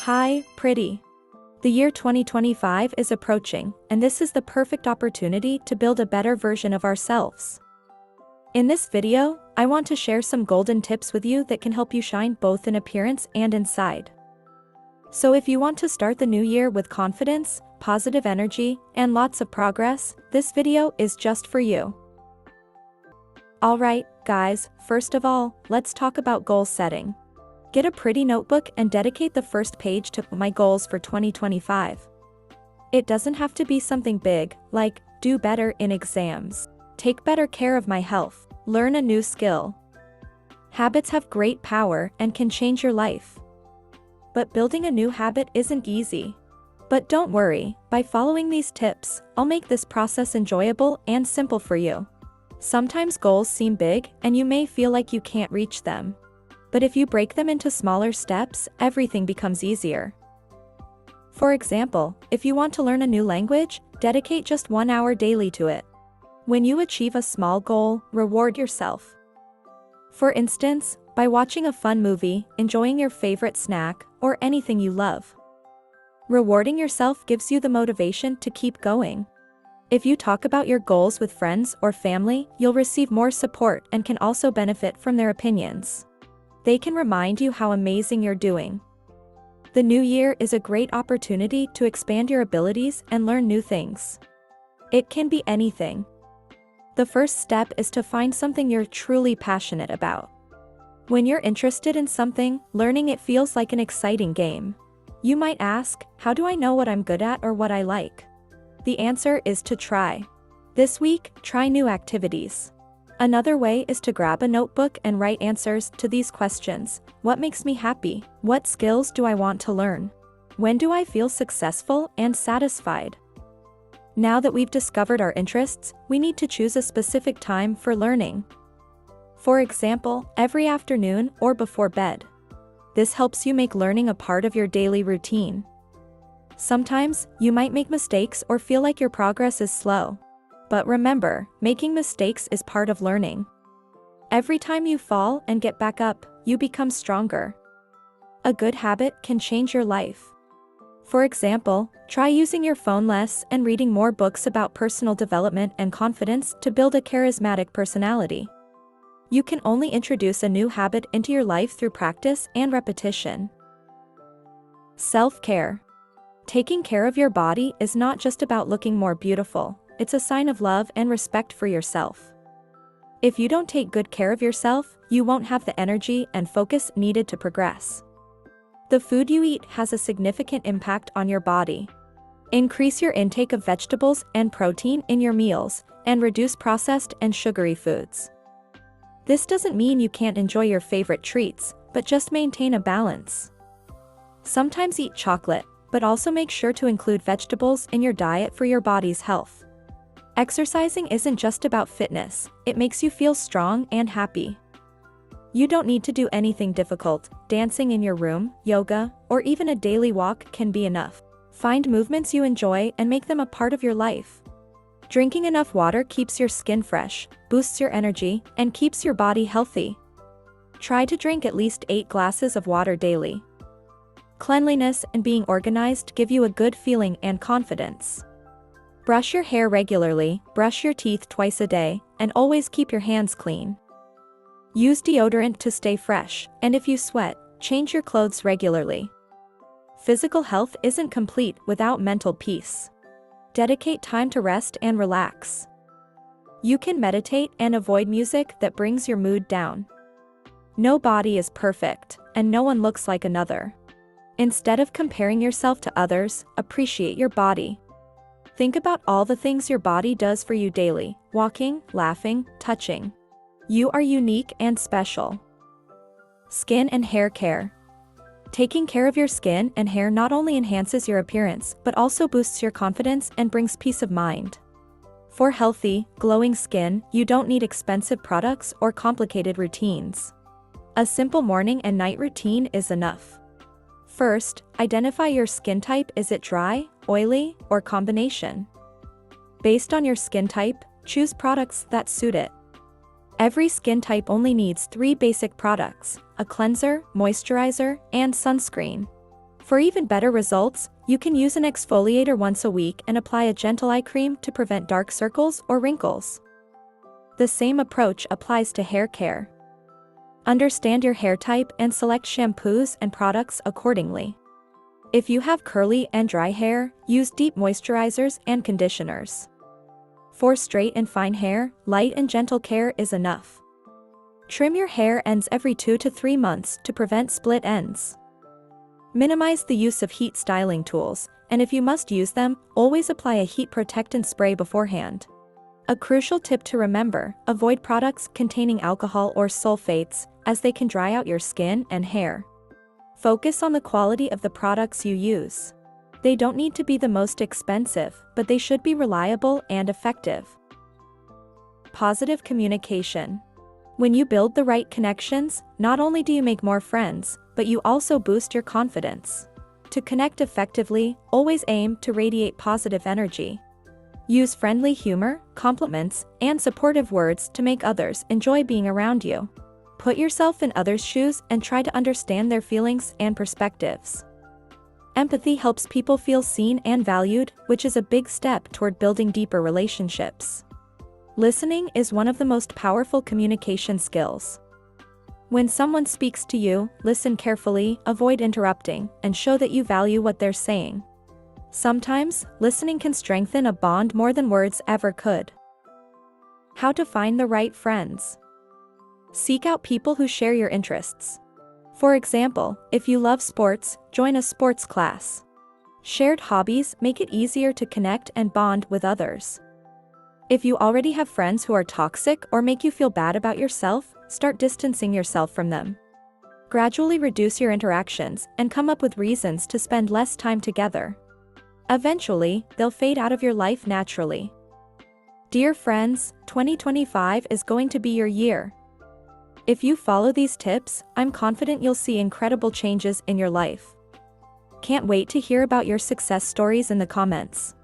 Hi, pretty. The year 2025 is approaching, and this is the perfect opportunity to build a better version of ourselves. In this video, I want to share some golden tips with you that can help you shine both in appearance and inside. So if you want to start the new year with confidence, positive energy, and lots of progress, this video is just for you. Alright, guys, first of all, let's talk about goal setting. Get a pretty notebook and dedicate the first page to my goals for 2025. It doesn't have to be something big, like, do better in exams, take better care of my health, learn a new skill. Habits have great power and can change your life. But building a new habit isn't easy. But don't worry, by following these tips, I'll make this process enjoyable and simple for you. Sometimes goals seem big and you may feel like you can't reach them. But if you break them into smaller steps, everything becomes easier. For example, if you want to learn a new language, dedicate just 1 hour daily to it. When you achieve a small goal, reward yourself. For instance, by watching a fun movie, enjoying your favorite snack, or anything you love. Rewarding yourself gives you the motivation to keep going. If you talk about your goals with friends or family, you'll receive more support and can also benefit from their opinions. They can remind you how amazing you're doing. The new year is a great opportunity to expand your abilities and learn new things. It can be anything. The first step is to find something you're truly passionate about. When you're interested in something, learning it feels like an exciting game. You might ask, how do I know what I'm good at or what I like? The answer is to try. This week, try new activities. Another way is to grab a notebook and write answers to these questions. What makes me happy? What skills do I want to learn? When do I feel successful and satisfied? Now that we've discovered our interests, we need to choose a specific time for learning. For example, every afternoon or before bed. This helps you make learning a part of your daily routine. Sometimes, you might make mistakes or feel like your progress is slow. But remember, making mistakes is part of learning. Every time you fall and get back up, you become stronger. A good habit can change your life. For example, try using your phone less and reading more books about personal development and confidence to build a charismatic personality. You can only introduce a new habit into your life through practice and repetition. Self-care. Taking care of your body is not just about looking more beautiful. It's a sign of love and respect for yourself. If you don't take good care of yourself, you won't have the energy and focus needed to progress. The food you eat has a significant impact on your body. Increase your intake of vegetables and protein in your meals, and reduce processed and sugary foods. This doesn't mean you can't enjoy your favorite treats, but just maintain a balance. Sometimes eat chocolate, but also make sure to include vegetables in your diet for your body's health. Exercising isn't just about fitness, it makes you feel strong and happy. You don't need to do anything difficult. Dancing in your room, yoga, or even a daily walk can be enough. Find movements you enjoy and make them a part of your life. Drinking enough water keeps your skin fresh, boosts your energy, and keeps your body healthy. Try to drink at least 8 glasses of water daily. Cleanliness and being organized give you a good feeling and confidence. Brush your hair regularly, brush your teeth twice a day, and always keep your hands clean. Use deodorant to stay fresh, and if you sweat, change your clothes regularly. Physical health isn't complete without mental peace. Dedicate time to rest and relax. You can meditate and avoid music that brings your mood down. No body is perfect, and no one looks like another. Instead of comparing yourself to others, appreciate your body. Think about all the things your body does for you daily: walking, laughing, touching. You are unique and special. Skin and hair care. Taking care of your skin and hair not only enhances your appearance, but also boosts your confidence and brings peace of mind. For healthy, glowing skin, you don't need expensive products or complicated routines. A simple morning and night routine is enough. First, identify your skin type. Is it dry, oily, or combination? Based on your skin type, choose products that suit it. Every skin type only needs 3 basic products: a cleanser, moisturizer, and sunscreen. For even better results, you can use an exfoliator once a week and apply a gentle eye cream to prevent dark circles or wrinkles. The same approach applies to hair care. Understand your hair type and select shampoos and products accordingly. If you have curly and dry hair, use deep moisturizers and conditioners. For straight and fine hair, light and gentle care is enough. Trim your hair ends every 2 to 3 months to prevent split ends. Minimize the use of heat styling tools, and if you must use them, always apply a heat protectant spray beforehand. A crucial tip to remember: avoid products containing alcohol or sulfates, as they can dry out your skin and hair. Focus on the quality of the products you use. They don't need to be the most expensive, but they should be reliable and effective. Positive communication. When you build the right connections, not only do you make more friends, but you also boost your confidence. To connect effectively, always aim to radiate positive energy. Use friendly humor, compliments, and supportive words to make others enjoy being around you. Put yourself in others' shoes and try to understand their feelings and perspectives. Empathy helps people feel seen and valued, which is a big step toward building deeper relationships. Listening is one of the most powerful communication skills. When someone speaks to you, listen carefully, avoid interrupting, and show that you value what they're saying. Sometimes, listening can strengthen a bond more than words ever could. How to find the right friends. Seek out people who share your interests. For example, if you love sports, join a sports class. Shared hobbies make it easier to connect and bond with others. If you already have friends who are toxic or make you feel bad about yourself, start distancing yourself from them. Gradually reduce your interactions and come up with reasons to spend less time together. Eventually, they'll fade out of your life naturally. Dear friends, 2025 is going to be your year. If you follow these tips, I'm confident you'll see incredible changes in your life. Can't wait to hear about your success stories in the comments.